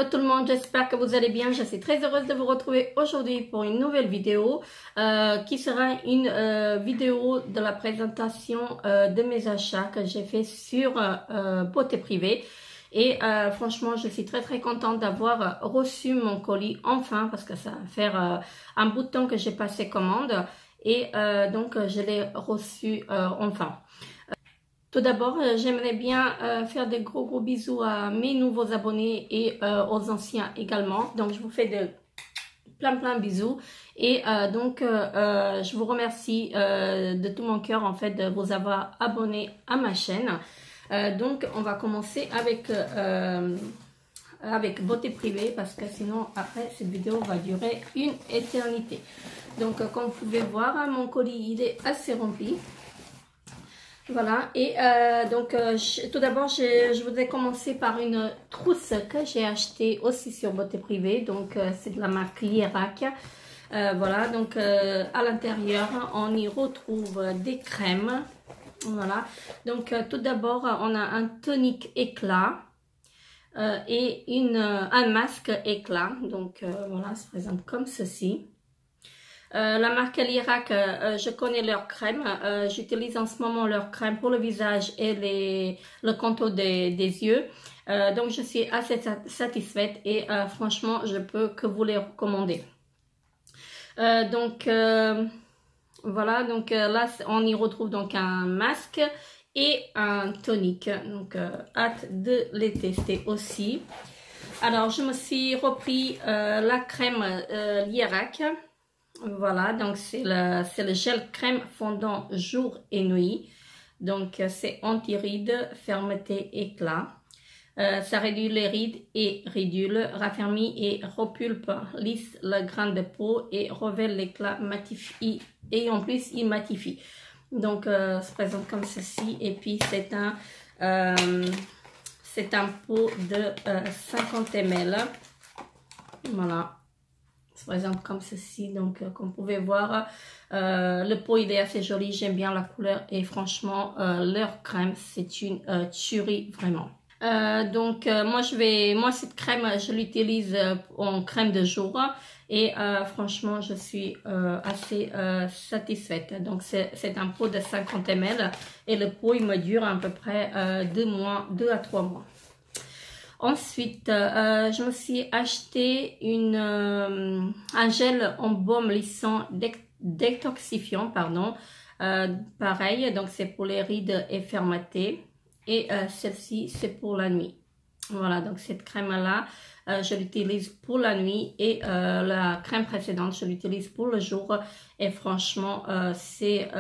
Hello tout le monde, j'espère que vous allez bien. Je suis très heureuse de vous retrouver aujourd'hui pour une nouvelle vidéo qui sera une vidéo de la présentation de mes achats que j'ai fait sur Beauté Privée. Et franchement, je suis très contente d'avoir reçu mon colis enfin parce que ça va faire un bout de temps que j'ai passé commande et donc je l'ai reçu enfin. Tout d'abord, j'aimerais bien faire des gros bisous à mes nouveaux abonnés et aux anciens également. Donc, je vous fais de plein bisous. Et je vous remercie de tout mon cœur en fait de vous avoir abonné à ma chaîne. Donc, on va commencer avec Beauté Privée parce que sinon, après, cette vidéo va durer une éternité. Donc, comme vous pouvez voir, mon colis, il est assez rempli. Voilà, et tout d'abord, je voudrais commencer par une trousse que j'ai achetée aussi sur Beauté Privée. Donc, c'est de la marque Lierac. Voilà, donc à l'intérieur, on y retrouve des crèmes. Voilà, donc tout d'abord, on a un tonique éclat et un masque éclat. Donc, voilà, ça se présente comme ceci. La marque Lierac, je connais leur crème. J'utilise en ce moment leur crème pour le visage et le contour des yeux. Donc, je suis assez satisfaite et franchement, je peux que vous les recommander. Voilà, donc là, on y retrouve donc un masque et un tonique. Donc, hâte de les tester aussi. Alors, je me suis repris la crème Lierac. Voilà, donc c'est le gel crème fondant jour et nuit. Donc c'est anti-rides, fermeté, éclat. Ça réduit les rides et ridules, raffermit et repulpe, lisse le grain de peau et révèle l'éclat, matifie et en plus il matifie. Donc ça se présente comme ceci et puis c'est un pot de 50 ml. Voilà. Se présente comme ceci, donc comme vous pouvez voir le pot il est assez joli, j'aime bien la couleur et franchement leur crème c'est une tuerie vraiment. Moi cette crème je l'utilise en crème de jour et franchement je suis assez satisfaite. Donc c'est un pot de 50 ml et le pot il me dure à peu près 2 à 3 mois. Ensuite, je me suis acheté un gel en baume lissant détoxifiant, pardon. Pareil, donc c'est pour les rides et fermeté. Et celle-ci, c'est pour la nuit. Voilà, donc cette crème-là, je l'utilise pour la nuit et la crème précédente, je l'utilise pour le jour. Et franchement, c'est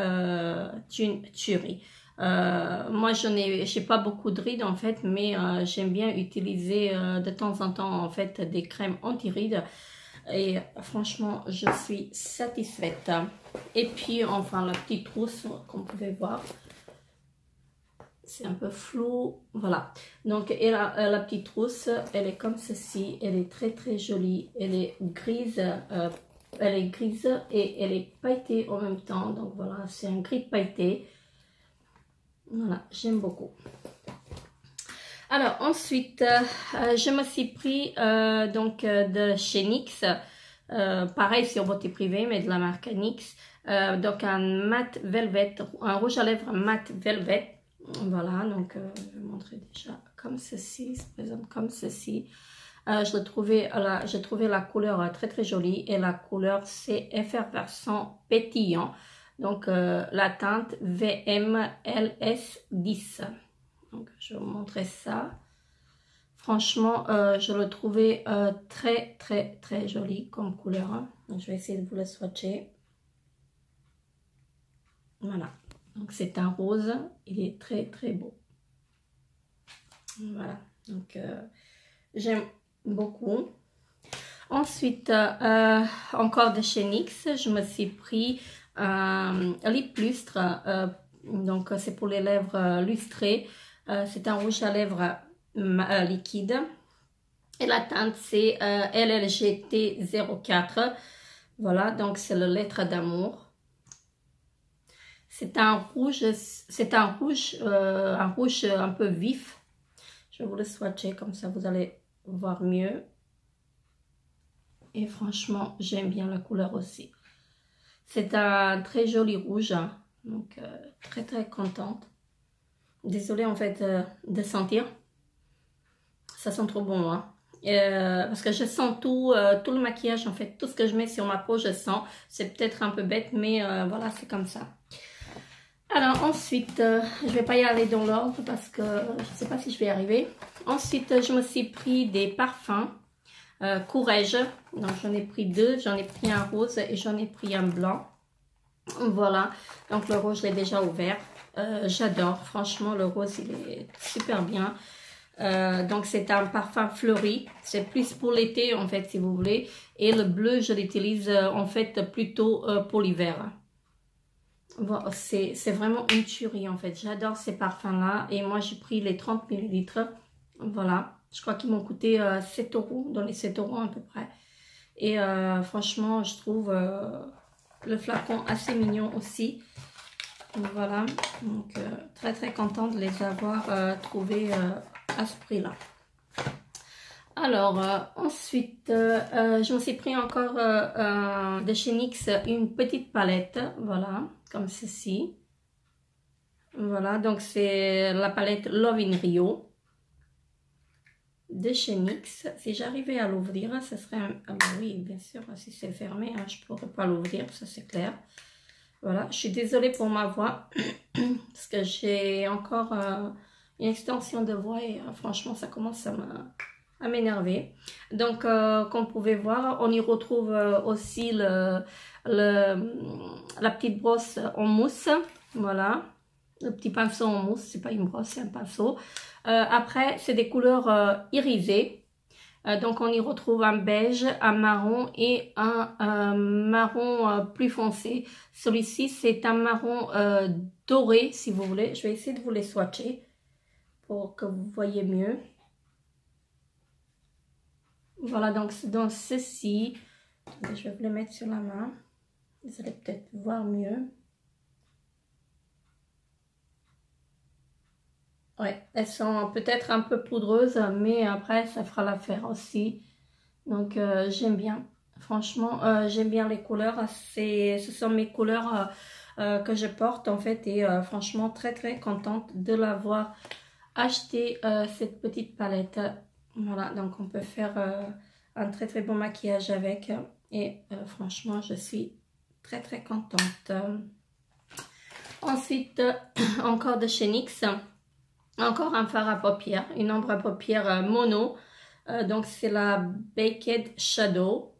une tuerie. Moi j'ai pas beaucoup de rides en fait, mais j'aime bien utiliser de temps en temps en fait des crèmes anti-rides et franchement je suis satisfaite. Et puis enfin la petite trousse comme vous pouvez voir, c'est un peu flou, voilà. Donc et la petite trousse elle est comme ceci, elle est très jolie, elle est grise et elle est pailletée en même temps. Donc voilà, c'est un gris pailleté. Voilà, j'aime beaucoup. Alors ensuite, je me suis pris de chez NYX, pareil sur Beauté Privée, mais de la marque NYX, donc un mat velvet, un rouge à lèvres mat velvet. Voilà, donc je vais vous montrer déjà comme ceci, ça se présente comme ceci. J'ai trouvé la couleur très jolie et la couleur c'est effervescent pétillant. Donc la teinte VMLS10. Donc je vais vous montrer ça. Franchement, je le trouvais très joli comme couleur. Donc, je vais essayer de vous le swatcher. Voilà. Donc c'est un rose. Il est très beau. Voilà. Donc j'aime beaucoup. Ensuite, encore de chez NYX, je me suis pris un lip lustre, donc c'est pour les lèvres lustrées. C'est un rouge à lèvres liquide et la teinte c'est LLGT04. Voilà, donc c'est le lettre d'amour. C'est un rouge un peu vif. Je vais vous le swatcher comme ça vous allez voir mieux. Et franchement, j'aime bien la couleur aussi. C'est un très joli rouge, hein. Donc très très contente. Désolée en fait de sentir. Ça sent trop bon, hein. Parce que je sens tout, tout le maquillage, en fait, tout ce que je mets sur ma peau, je sens. C'est peut-être un peu bête, mais voilà, c'est comme ça. Alors ensuite, je vais pas y aller dans l'ordre parce que je sais pas si je vais y arriver. Ensuite, je me suis pris des parfums Courrèges. Donc j'en ai pris deux, j'en ai pris un rose et j'en ai pris un blanc. Voilà, donc le rose, je l'ai déjà ouvert. J'adore, franchement, le rose, il est super bien. Donc c'est un parfum fleuri, c'est plus pour l'été en fait si vous voulez, et le bleu je l'utilise en fait plutôt pour l'hiver. Bon, c'est vraiment une tuerie en fait, j'adore ces parfums là, et moi j'ai pris les 30 ml. Voilà, je crois qu'ils m'ont coûté 7 euros, dans les 7 euros à peu près, et franchement je trouve le flacon assez mignon aussi. Voilà, donc très très contente de les avoir trouvés à ce prix là. Alors ensuite je me suis pris encore de chez NYX une petite palette, voilà, comme ceci. Voilà, donc c'est la palette Love in Rio de chez NYX. Si j'arrivais à l'ouvrir, ce serait ah bah oui, bien sûr, si c'est fermé, hein, je ne pourrais pas l'ouvrir, ça c'est clair. Voilà, je suis désolée pour ma voix parce que j'ai encore une extension de voix et franchement ça commence à m'énerver. Donc comme vous pouvez voir, on y retrouve aussi la petite brosse en mousse. Voilà, le petit pinceau en mousse, c'est pas une brosse, c'est un pinceau. Après, c'est des couleurs irisées. Donc on y retrouve un beige, un marron et un marron plus foncé. Celui-ci c'est un marron doré si vous voulez. Je vais essayer de vous les swatcher pour que vous voyez mieux. Voilà, donc c'est dans ceci. Je vais vous les mettre sur la main. Vous allez peut-être voir mieux. Ouais, elles sont peut-être un peu poudreuses, mais après ça fera l'affaire aussi. Donc j'aime bien. Franchement, j'aime bien les couleurs. Ce sont mes couleurs que je porte en fait. Et franchement, très très contente de l'avoir acheté, cette petite palette. Voilà, donc on peut faire un très très bon maquillage avec. Et franchement, je suis très très contente. Ensuite, encore de chez NYX. Encore un fard à paupières, une ombre à paupières mono. Donc c'est la Baked Shadow.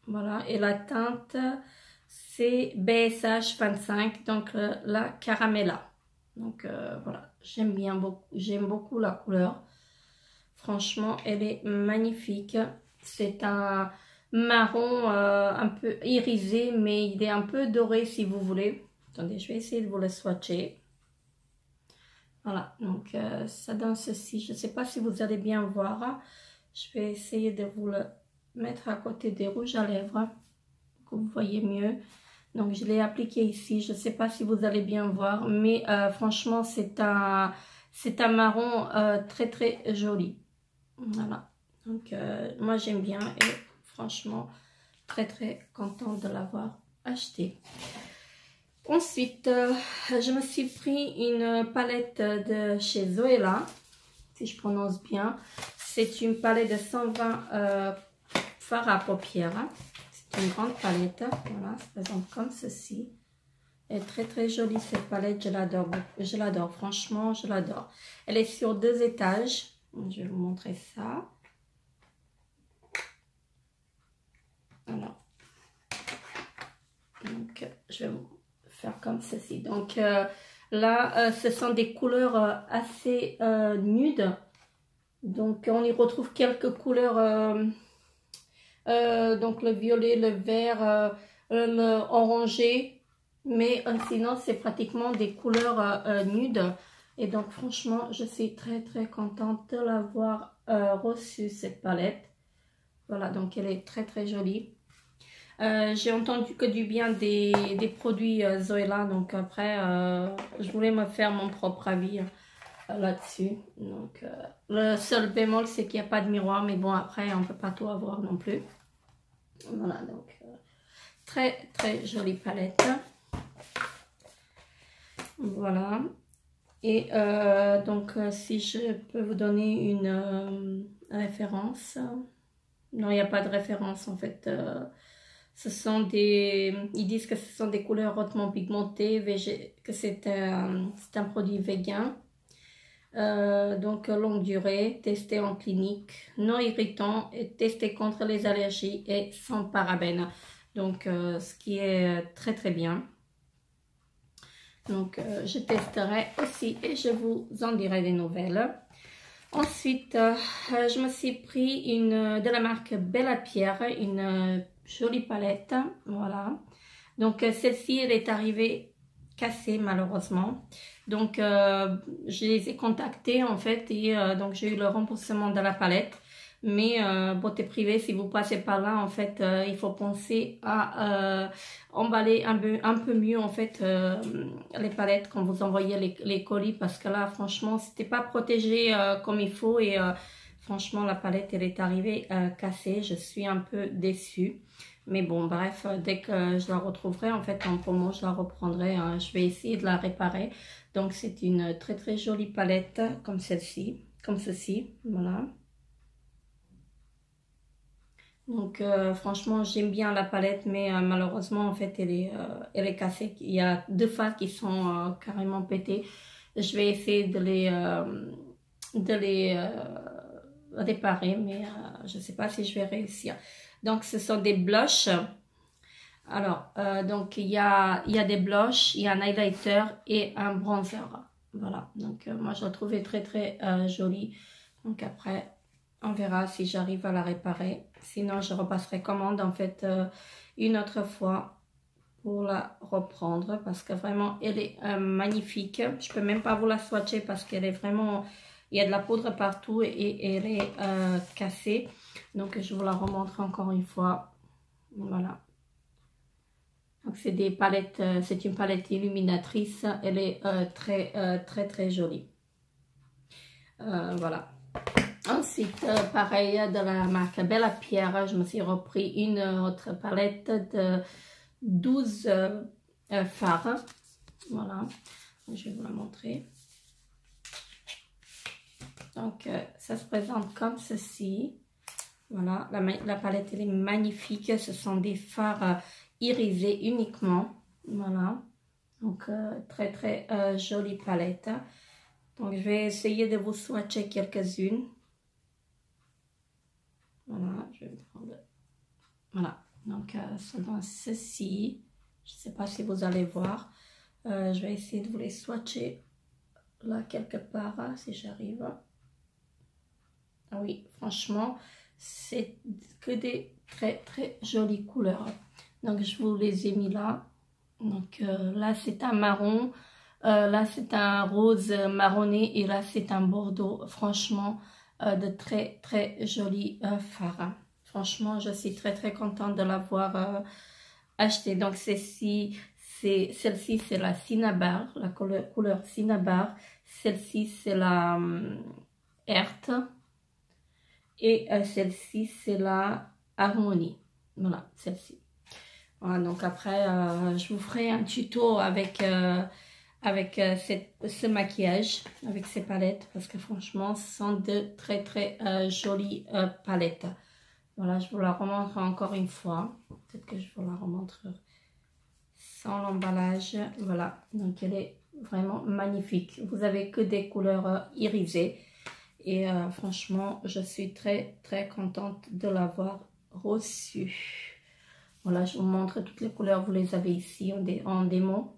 Voilà, et la teinte c'est BSH 25, donc la Caramella. Donc voilà, j'aime beaucoup la couleur. Franchement, elle est magnifique. C'est un marron un peu irisé, mais il est un peu doré si vous voulez. Attendez, je vais essayer de vous le swatcher. Voilà, donc ça donne ceci. Je ne sais pas si vous allez bien voir. Je vais essayer de vous le mettre à côté des rouges à lèvres pour que vous voyez mieux. Donc je l'ai appliqué ici. Je ne sais pas si vous allez bien voir, mais franchement c'est un marron très très joli. Voilà, donc moi j'aime bien et franchement très très contente de l'avoir acheté. Ensuite, je me suis pris une palette de chez Zoella, si je prononce bien. C'est une palette de 120 fards à paupières. C'est une grande palette. Voilà, ça se présente comme ceci. Elle est très très jolie cette palette, je l'adore. Je l'adore, franchement, je l'adore. Elle est sur 2 étages. Je vais vous montrer ça. Voilà. Donc, je vais vous faire comme ceci. Donc là ce sont des couleurs assez nudes, donc on y retrouve quelques couleurs, donc le violet, le vert, le orangé, mais sinon c'est pratiquement des couleurs nudes. Et donc franchement je suis très très contente de l'avoir reçue cette palette. Voilà, donc elle est très très jolie. J'ai entendu que du bien des produits Zoella, donc après je voulais me faire mon propre avis. là-dessus. Donc, le seul bémol, c'est qu'il n'y a pas de miroir, mais bon, après, on ne peut pas tout avoir non plus. Voilà, donc, très, très jolie palette. Voilà. Et donc, si je peux vous donner une référence. Non, il n'y a pas de référence, en fait. Ce sont ils disent que ce sont des couleurs hautement pigmentées, que c'est un produit vegan. Donc longue durée, testé en clinique, non irritant, et testé contre les allergies et sans parabènes. Donc ce qui est très très bien. Donc je testerai aussi et je vous en dirai des nouvelles. Ensuite, je me suis pris de la marque Bella Pierre, une jolie palette, voilà. Donc celle-ci, elle est arrivée cassée malheureusement. Donc je les ai contactés en fait et donc j'ai eu le remboursement de la palette. Mais beauté privée, si vous passez par là, en fait, il faut penser à emballer un peu mieux en fait les palettes quand vous envoyez les colis, parce que là, franchement, c'était pas protégé comme il faut et franchement, la palette, elle est arrivée cassée. Je suis un peu déçue. Mais bon, bref, dès que je la retrouverai, en fait, en promo, je la reprendrai. Je vais essayer de la réparer. Donc, c'est une très très jolie palette comme celle-ci, comme ceci, voilà. Donc franchement j'aime bien la palette, mais malheureusement en fait elle est cassée. Il y a deux faces qui sont carrément pétées. Je vais essayer de les réparer, mais je ne sais pas si je vais réussir. Donc ce sont des blushs. Alors donc il y a des blushs, il y a un highlighter et un bronzer. Voilà, donc moi je la trouvais très très jolie. Donc après on verra si j'arrive à la réparer. Sinon, je repasserai commande en fait une autre fois pour la reprendre, parce que vraiment, elle est magnifique. Je peux même pas vous la swatcher parce qu'elle est vraiment... Il y a de la poudre partout et elle est cassée. Donc, je vous la remontre encore une fois. Voilà. Donc, c'est des palettes, c'est une palette illuminatrice. Elle est très jolie. Voilà. Ensuite, pareil, de la marque Bella Pierre, je me suis repris une autre palette de 12 fards. Voilà, je vais vous la montrer. Donc, ça se présente comme ceci. Voilà, la palette, elle est magnifique. Ce sont des fards irisés uniquement. Voilà, donc très jolie palette. Donc, je vais essayer de vous swatcher quelques-unes. Voilà, je vais prendre. Voilà, donc ça donne ceci. Je ne sais pas si vous allez voir. Je vais essayer de vous les swatcher là quelque part, si j'arrive. Ah oui, franchement, c'est que des très jolies couleurs. Donc, je vous les ai mis là. Donc, là, c'est un marron. Là, c'est un rose marronné. Et là, c'est un bordeaux. Franchement, de très jolis fards. Franchement, je suis très contente de l'avoir acheté. Donc, celle-ci, c'est la Cinnabar, la couleur Cinnabar. Celle-ci, c'est la Earth. Et celle-ci, c'est la Harmonie. Voilà, celle-ci. Voilà, donc après, je vous ferai un tuto avec ce maquillage, avec ces palettes, parce que franchement, ce sont de très jolies palettes. Voilà, je vous la remontre encore une fois. Peut-être que je vous la remontre sans l'emballage. Voilà, donc elle est vraiment magnifique. Vous avez que des couleurs irisées. Et franchement, je suis très contente de l'avoir reçue. Voilà, je vous montre toutes les couleurs. Vous les avez ici en démo.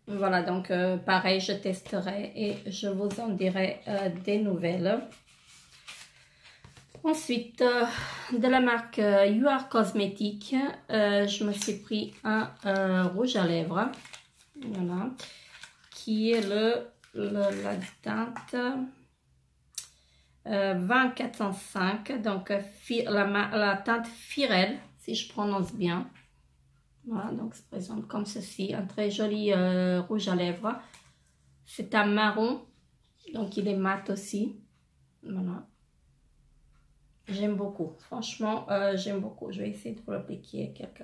Voilà, donc pareil, je testerai et je vous en dirai des nouvelles. Ensuite, de la marque You Are Cosmetics, je me suis pris un rouge à lèvres. Voilà, qui est la teinte 20405, donc la teinte Firel, si je prononce bien. Voilà, donc ça se présente comme ceci, un très joli rouge à lèvres. c'est un marron, donc il est mat aussi. Voilà. J'aime beaucoup, franchement, j'aime beaucoup. Je vais essayer de vous l'appliquer quelque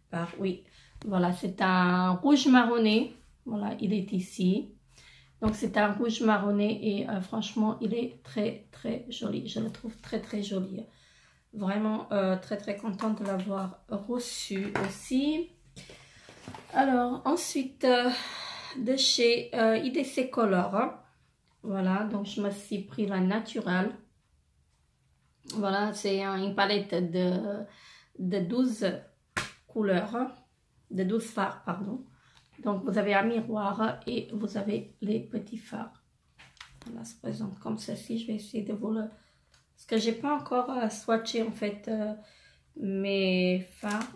part. Oui, voilà, c'est un rouge marronné. Voilà, il est ici. Donc, c'est un rouge marronné et franchement, il est très, très joli. Je le trouve très, très joli. Vraiment très, très contente de l'avoir reçu aussi. Alors, ensuite, de chez IDC Color. Hein. Voilà, donc je me suis pris la naturelle. Voilà, c'est une palette de 12 couleurs, de 12 fards, pardon. Donc, vous avez un miroir et vous avez les petits fards. Voilà, ça se présente comme ceci. Je vais essayer de vous le... Parce que j'ai pas encore swatché, en fait, mes fards,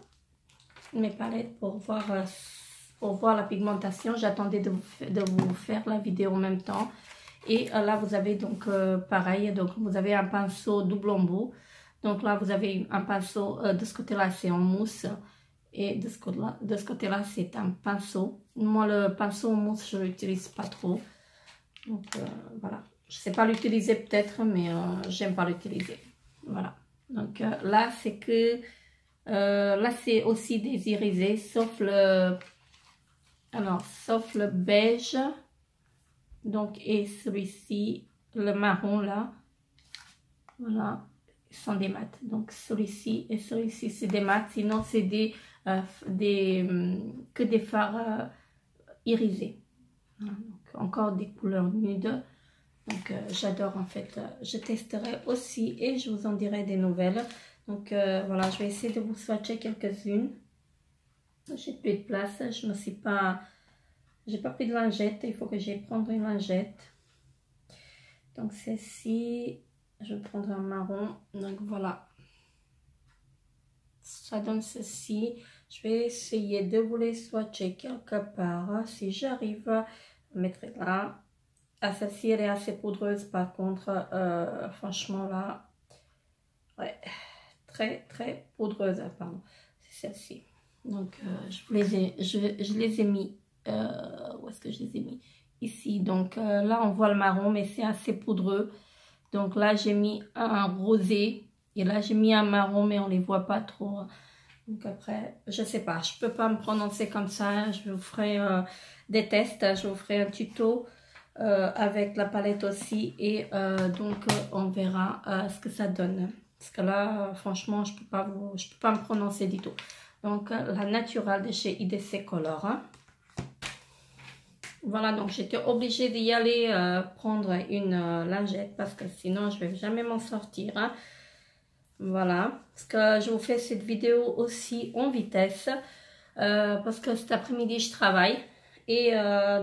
mes palettes pour voir la pigmentation. J'attendais de vous faire la vidéo en même temps. Et là, vous avez donc pareil, donc vous avez un pinceau double embout. Donc là, vous avez un pinceau, de ce côté-là, c'est en mousse. Et de ce côté-là, c'est un pinceau. Moi, le pinceau en mousse, je ne l'utilise pas trop. Donc voilà. Je ne sais pas l'utiliser peut-être, mais j'aime pas l'utiliser. Voilà. Donc là, c'est que... là, c'est aussi des irisés, sauf le... Alors, sauf le beige. Donc, et celui-ci, le marron là, voilà, sont des mats. Donc, celui-ci et celui-ci, c'est des mats. Sinon, c'est que des fards irisés. Voilà, donc, encore des couleurs nudes. Donc, j'adore en fait. Je testerai aussi et je vous en dirai des nouvelles. Donc, voilà, je vais essayer de vous swatcher quelques-unes. J'ai plus de place. Je me suis pas... J'ai pas pris de lingette, il faut que j'aille prendre une lingette. Donc celle-ci, je vais prendre un marron. Donc voilà. Ça donne ceci. Je vais essayer de vous les swatcher quelque part. Si j'arrive, je mettrai là. Ah, celle-ci, elle est assez poudreuse par contre. Franchement là, ouais, très très poudreuse. Pardon, c'est celle-ci. Donc je les ai mis. Où est-ce que je les ai mis? Ici. Donc là, on voit le marron, mais c'est assez poudreux. Donc là, j'ai mis un rosé. Et là, j'ai mis un marron, mais on les voit pas trop. Donc après, je sais pas. Je peux pas me prononcer comme ça. Je vous ferai des tests. Je vous ferai un tuto avec la palette aussi. Et donc, on verra ce que ça donne. Parce que là, franchement, je peux pas me prononcer du tout. Donc, la naturelle de chez IDC Color. Hein. Voilà, donc j'étais obligée d'y aller prendre une lingette parce que sinon je vais jamais m'en sortir. Hein. Voilà, parce que je vous fais cette vidéo aussi en vitesse parce que cet après-midi je travaille et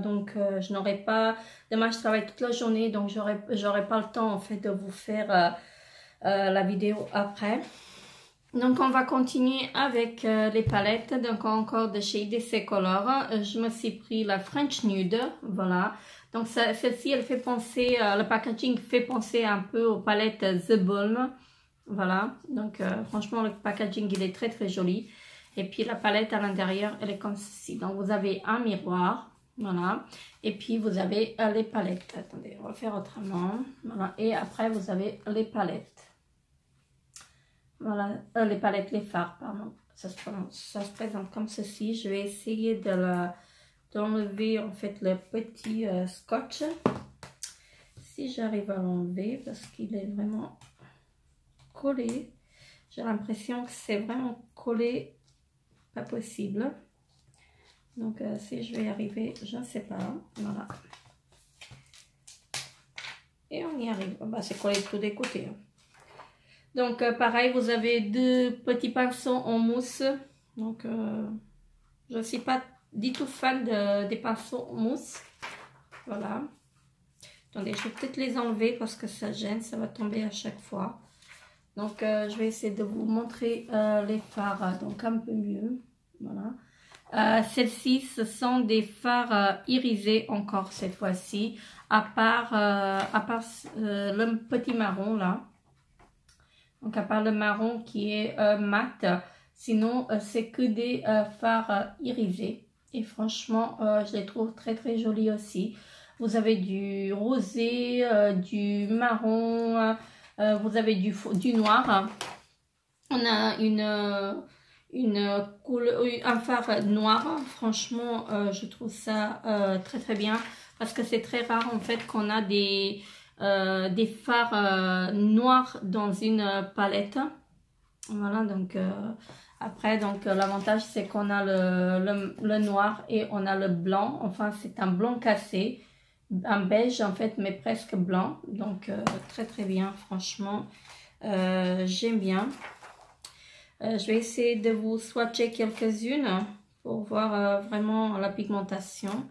donc je n'aurai pas... Demain je travaille toute la journée donc j'aurai pas le temps en fait de vous faire la vidéo après. Donc, on va continuer avec les palettes. Donc, encore de chez IDC Color. Je me suis pris la French Nude. Voilà. Donc, celle-ci, elle fait penser, le packaging fait penser un peu aux palettes The Balm. Voilà. Donc, franchement, le packaging, il est très, très joli. Et puis, la palette à l'intérieur, elle est comme ceci. Donc, vous avez un miroir. Voilà. Et puis, vous avez les palettes. Attendez, on va faire autrement. Voilà. Et après, vous avez les palettes. Voilà, les palettes, les fards, pardon. Ça se présente comme ceci. Je vais essayer d'enlever en fait le petit scotch. Si j'arrive à l'enlever, parce qu'il est vraiment collé. J'ai l'impression que c'est vraiment collé, pas possible. Donc si je vais y arriver, je ne sais pas. Voilà. Et on y arrive. Bah, c'est collé de tous les côtés. Hein. Donc, pareil, vous avez deux petits pinceaux en mousse. Donc, je ne suis pas du tout fan des pinceaux en mousse. Voilà. Attendez, je vais peut-être les enlever parce que ça gêne. Ça va tomber à chaque fois. Donc, je vais essayer de vous montrer les fards. Donc, un peu mieux. Voilà. Celles-ci, ce sont des fards irisés encore cette fois-ci. À part le petit marron là. Donc, à part le marron qui est mat, sinon, c'est que des fards irisés. Et franchement, je les trouve très, très jolis aussi. vous avez du rosé, du marron, vous avez du noir. On a un phare noir. Franchement, je trouve ça très bien parce que c'est très rare en fait qu'on a des phares noirs dans une palette. Voilà, donc après, donc l'avantage c'est qu'on a le noir et on a le blanc. Enfin, c'est un blanc cassé, un beige en fait, mais presque blanc. Donc très bien, franchement, j'aime bien. Je vais essayer de vous swatcher quelques-unes pour voir vraiment la pigmentation.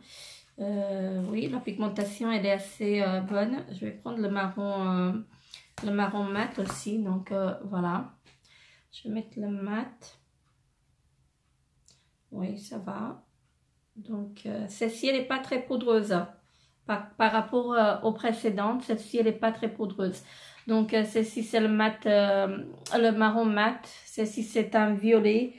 Oui, la pigmentation elle est assez bonne. Je vais prendre le marron mat aussi, donc voilà. Je vais mettre le mat. Oui, ça va. Donc, celle-ci, elle n'est pas très poudreuse. Par rapport aux précédentes, celle-ci, elle n'est pas très poudreuse. Donc, celle-ci, c'est le mat, le marron mat. Celle-ci, c'est un violet.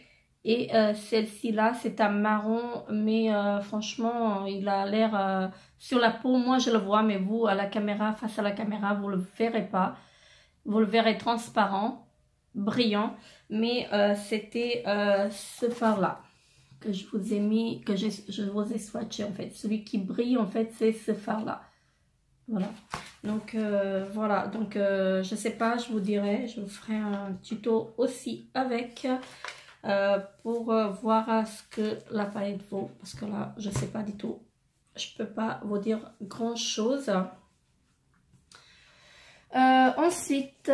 Et celle-ci, là, c'est un marron. Mais franchement, il a l'air... sur la peau, moi, je le vois. Mais vous, à la caméra, face à la caméra, vous ne le verrez pas. Vous le verrez transparent, brillant. Mais c'était ce fard-là que je vous ai mis, que je vous ai swatché en fait. Celui qui brille en fait, c'est ce fard là. Voilà. Donc voilà. Donc je sais pas, je vous dirai, je vous ferai un tuto aussi avec pour voir ce que la palette vaut. Parce que là, je sais pas du tout. Je peux pas vous dire grand chose. Ensuite,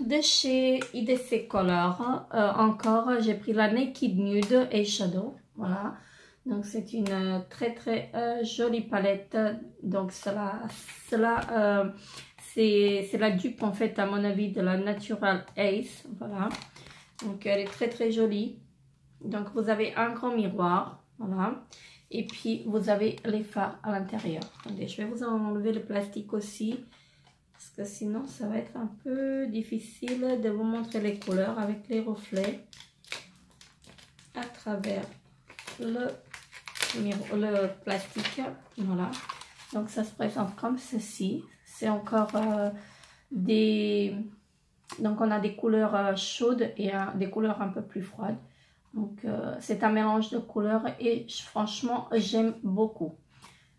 de chez IDC Color, encore, j'ai pris la Naked Nude Eyeshadow. Voilà, donc c'est une très jolie palette. Donc cela c'est la dupe en fait à mon avis de la Natural Ace. Voilà, donc elle est très jolie. Donc vous avez un grand miroir, voilà, et puis vous avez les fards à l'intérieur. Attendez, je vais vous enlever le plastique aussi. Parce que sinon, ça va être un peu difficile de vous montrer les couleurs avec les reflets à travers le plastique. Voilà. Donc, ça se présente comme ceci. C'est encore Donc, on a des couleurs chaudes et des couleurs un peu plus froides. Donc, c'est un mélange de couleurs et franchement, j'aime beaucoup.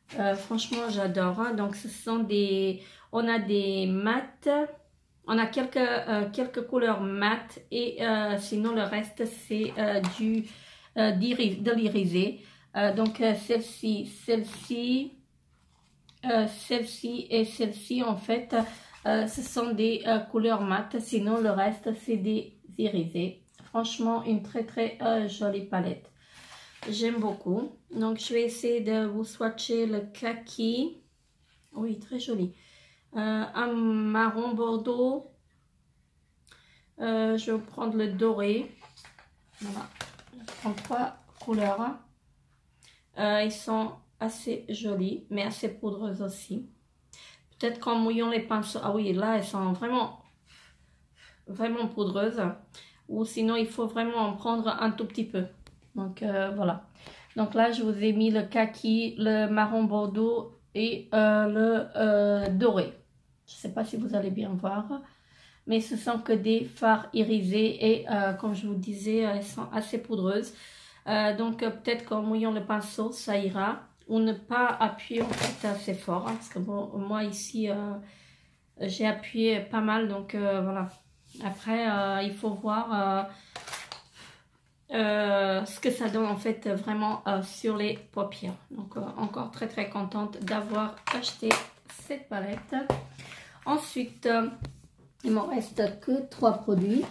Franchement, j'adore. Hein. Donc, ce sont des... On a des mat, on a quelques couleurs mat et sinon le reste c'est de l'irisé. Donc celle-ci et celle-ci en fait ce sont des couleurs mat, sinon le reste c'est des irisés. Franchement une très jolie palette. J'aime beaucoup. Donc je vais essayer de vous swatcher le kaki. Oui, très joli. Un marron bordeaux. Je vais prendre le doré. Voilà. Je prends 3 couleurs. Ils sont assez jolis, mais assez poudreuses aussi. Peut-être qu'en mouillant les pinceaux. Ah oui, là, elles sont vraiment poudreuses. Ou sinon, il faut vraiment en prendre un tout petit peu. Donc, voilà. Donc là, je vous ai mis le kaki, le marron bordeaux et le doré. Je ne sais pas si vous allez bien voir, mais ce sont que des fards irisés et comme je vous disais, elles sont assez poudreuses. Donc peut-être qu'en mouillant le pinceau, ça ira. Ou ne pas appuyer en fait assez fort. Hein, parce que bon, moi ici, j'ai appuyé pas mal. Donc voilà. Après, il faut voir ce que ça donne en fait vraiment sur les paupières. Donc encore très contente d'avoir acheté cette palette. Ensuite, il me reste que 3 produits.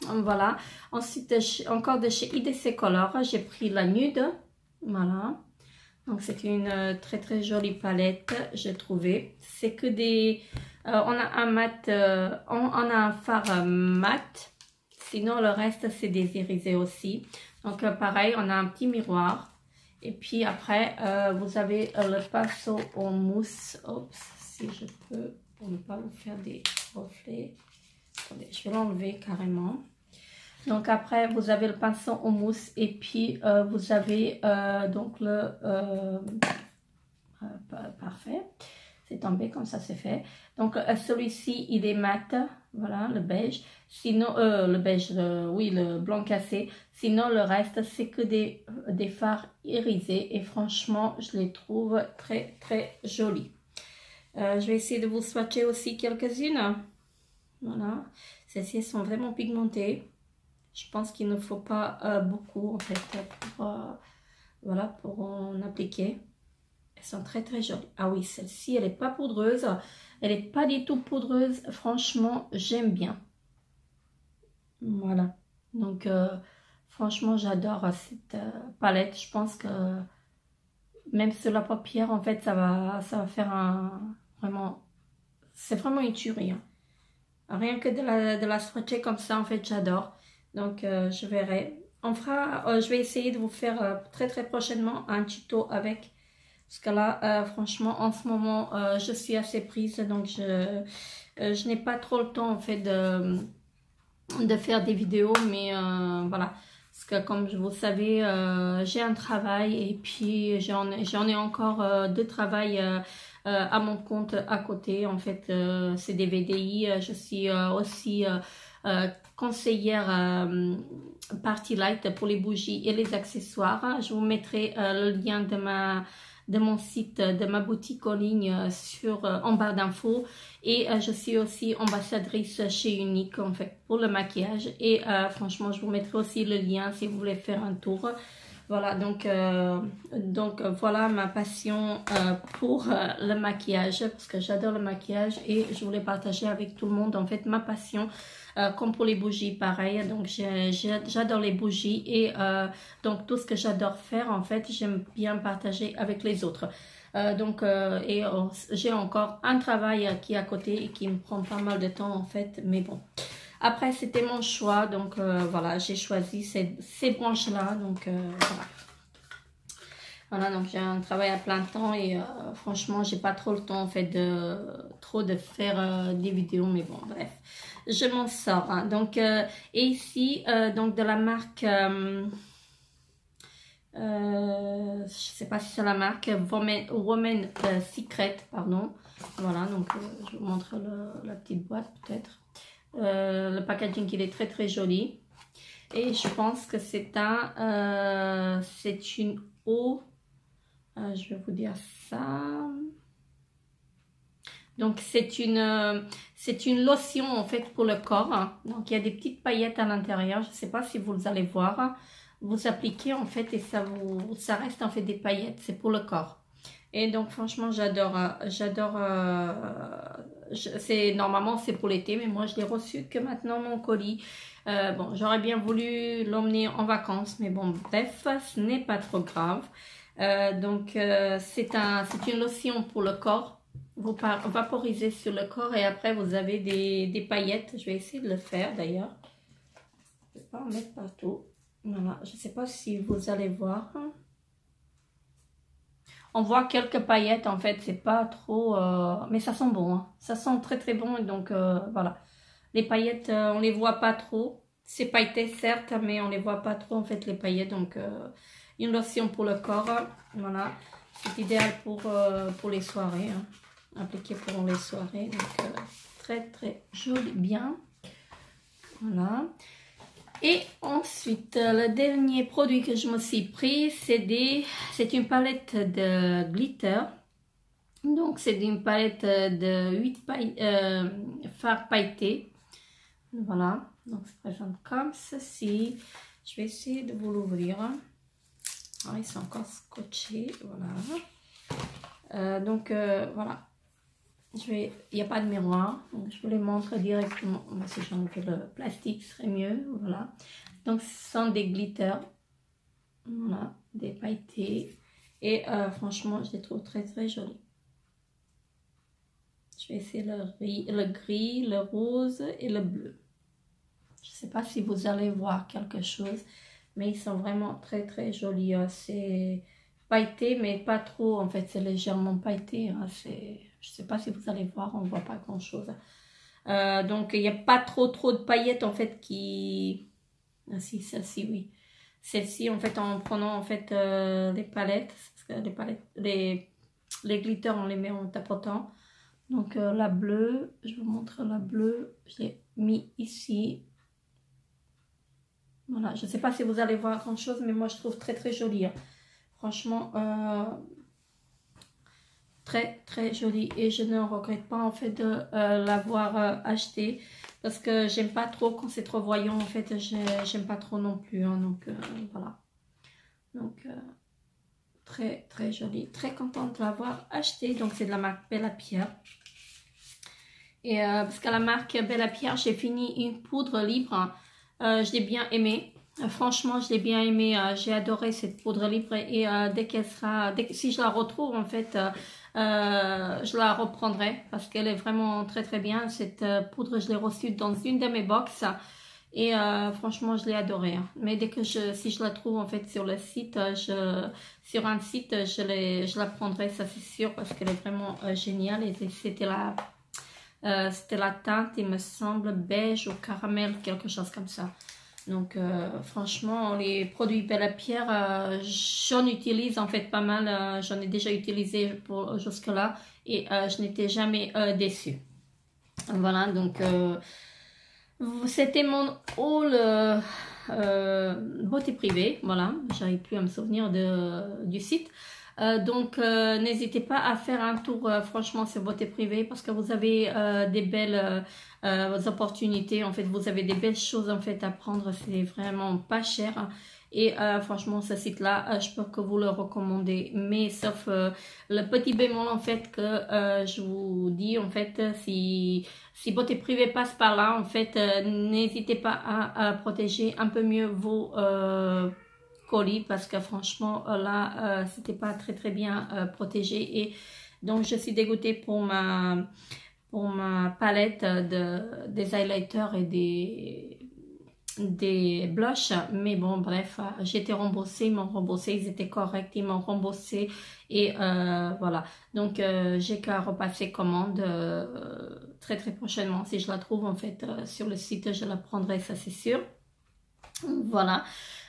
Voilà. Ensuite, encore de chez IDC Color, j'ai pris la Nude. Voilà. Donc, c'est une très jolie palette, j'ai trouvé. C'est que des... on a un mat, on a un fard mat. Sinon, le reste, c'est des irisés aussi. Donc, pareil, on a un petit miroir. Et puis après, vous avez le pinceau en mousse. Oups, si je peux... pour ne pas vous faire des reflets. Attendez, je vais l'enlever carrément. Donc après, vous avez le pinceau en mousse et puis vous avez donc le... parfait. C'est tombé comme ça, c'est fait. Donc celui-ci, il est mat, voilà, le beige. Sinon, le beige, oui, le blanc cassé. Sinon, le reste, c'est que des fards irisés. Et franchement, je les trouve très, très jolis. Je vais essayer de vous swatcher aussi quelques-unes. Voilà. Celles-ci sont vraiment pigmentées. Je pense qu'il ne faut pas beaucoup, en fait, voilà, pour en appliquer. Elles sont très très jolies. Ah oui, celle-ci, elle n'est pas poudreuse. Elle n'est pas du tout poudreuse. Franchement, j'aime bien. Voilà. Donc, franchement, j'adore cette palette. Je pense que même sur la paupière, en fait, ça va faire un... Vraiment... C'est vraiment une tuerie. Hein. Rien que de la swatcher comme ça, en fait, j'adore. Donc, je verrai. On fera... je vais essayer de vous faire très très prochainement un tuto avec... Parce que là, franchement, en ce moment, je suis assez prise, donc je n'ai pas trop le temps, en fait, de faire des vidéos, mais voilà. Parce que, comme vous savez, j'ai un travail et puis j'en ai encore deux travails à mon compte à côté. En fait, c'est des VDI. Je suis aussi conseillère Party Light pour les bougies et les accessoires. Je vous mettrai le lien de mon site, de ma boutique en ligne en barre d'infos. Et je suis aussi ambassadrice chez Unique, en fait, pour le maquillage. Et franchement, je vous mettrai aussi le lien si vous voulez faire un tour. Voilà, donc voilà ma passion pour le maquillage, parce que j'adore le maquillage et je voulais partager avec tout le monde, en fait, ma passion. Comme pour les bougies, pareil. Donc, j'adore les bougies et donc tout ce que j'adore faire, en fait, j'aime bien partager avec les autres. J'ai encore un travail qui est à côté et qui me prend pas mal de temps, en fait. Mais bon, après, c'était mon choix. Donc, voilà, j'ai choisi ces branches-là. Donc, voilà. Voilà, donc j'ai un travail à plein temps et franchement, j'ai pas trop le temps en fait de faire des vidéos, mais bon, bref, je m'en sors. Hein. Donc, et ici, donc de la marque, je sais pas si c'est la marque Woman Secret, pardon. Voilà, donc je vous montre la petite boîte peut-être. Le packaging, il est très très joli. Et je pense que c'est une eau. Je vais vous dire ça. Donc, c'est une lotion en fait pour le corps. Hein. Donc, il y a des petites paillettes à l'intérieur. Je ne sais pas si vous allez voir. Vous appliquez en fait et ça reste en fait des paillettes. C'est pour le corps. Et donc, franchement, j'adore. Normalement, c'est pour l'été, mais moi, je l'ai reçu que maintenant mon colis. Bon, j'aurais bien voulu l'emmener en vacances, mais bon, bref, ce n'est pas trop grave. C'est une lotion pour le corps. Vous vaporisez sur le corps et après vous avez des paillettes. Je vais essayer de le faire d'ailleurs. Je ne vais pas en mettre partout. Voilà, je ne sais pas si vous allez voir. On voit quelques paillettes en fait, c'est pas trop... mais ça sent bon, hein. Ça sent très très bon. Et donc voilà, les paillettes, on les voit pas trop. C'est pailleté certes, mais on les voit pas trop en fait les paillettes. Donc... une lotion pour le corps, voilà, c'est idéal pour les soirées, hein. Appliqué pour les soirées, donc très très joli, bien, voilà. Et ensuite, le dernier produit que je me suis pris, c'est une palette de glitter, donc c'est une palette de 8 fards pailletés, voilà, donc ça se présente comme ceci. Je vais essayer de vous l'ouvrir. Ah, ils sont encore scotchés, voilà. Voilà. Il n'y a pas de miroir, donc je vous les montre directement. Si j'enlève le plastique, ce serait mieux, voilà. Donc, ce sont des glitters, voilà, des pailletés. Et franchement, je les trouve très très jolis. Je vais essayer le gris, le rose et le bleu. Je ne sais pas si vous allez voir quelque chose. Mais ils sont vraiment très très jolis. C'est pailleté, mais pas trop. En fait, c'est légèrement pailleté. Hein. Je ne sais pas si vous allez voir, on ne voit pas grand chose. Donc, il n'y a pas trop de paillettes en fait qui... Ah si, celle-ci, oui. Celle-ci, en fait, en prenant en fait les palettes, les glitters, on les met en tapotant. Donc la bleue, je vous montre la bleue, je l'ai mis ici. Voilà, je ne sais pas si vous allez voir grand chose, mais moi je trouve très très jolie. Hein. Franchement, très très jolie. Et je ne regrette pas en fait de l'avoir acheté. Parce que j'aime pas trop quand c'est trop voyant. En fait, j'aime pas trop non plus. Hein, donc voilà. Donc très très jolie. Très contente de l'avoir acheté. Donc c'est de la marque Bella Pierre. Et parce qu'à la marque Bella Pierre, j'ai fini une poudre libre. Je l'ai bien aimée. Franchement, je l'ai bien aimée. J'ai adoré cette poudre libre. Et dès qu'elle sera, si je la retrouve, en fait, je la reprendrai. Parce qu'elle est vraiment très très bien. Cette poudre, je l'ai reçue dans une de mes box. Et franchement, je l'ai adorée. Hein. Mais dès que si je la trouve en fait sur le site, sur un site, je la prendrai, ça c'est sûr. Parce qu'elle est vraiment géniale. Et c'était la teinte, il me semble, beige au caramel, quelque chose comme ça. Donc, franchement, les produits Bella Pierre, j'en utilise en fait pas mal. J'en ai déjà utilisé jusque-là et je n'étais jamais déçue. Voilà, donc, c'était mon haul beauté privée. Voilà, j'arrive plus à me souvenir du site. Donc n'hésitez pas à faire un tour franchement sur beauté privée parce que vous avez des belles opportunités, en fait vous avez des belles choses en fait à prendre, c'est vraiment pas cher et franchement ce site là je peux que vous le recommander, mais sauf le petit bémol en fait que je vous dis en fait si beauté privée passe par là en fait n'hésitez pas à protéger un peu mieux vos colis parce que franchement là c'était pas très très bien protégé et donc je suis dégoûtée pour ma palette des highlighters et des blushs, mais bon bref j'ai été remboursée, ils m'ont remboursé, ils étaient corrects, ils m'ont remboursé et voilà donc j'ai qu'à repasser commande très très prochainement si je la trouve en fait sur le site, je la prendrai, ça c'est sûr. Voilà.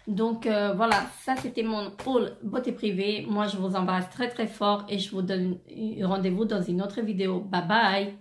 Donc voilà, ça c'était mon haul beauté privée. Moi je vous embrasse très très fort et je vous donne rendez-vous dans une autre vidéo. Bye bye.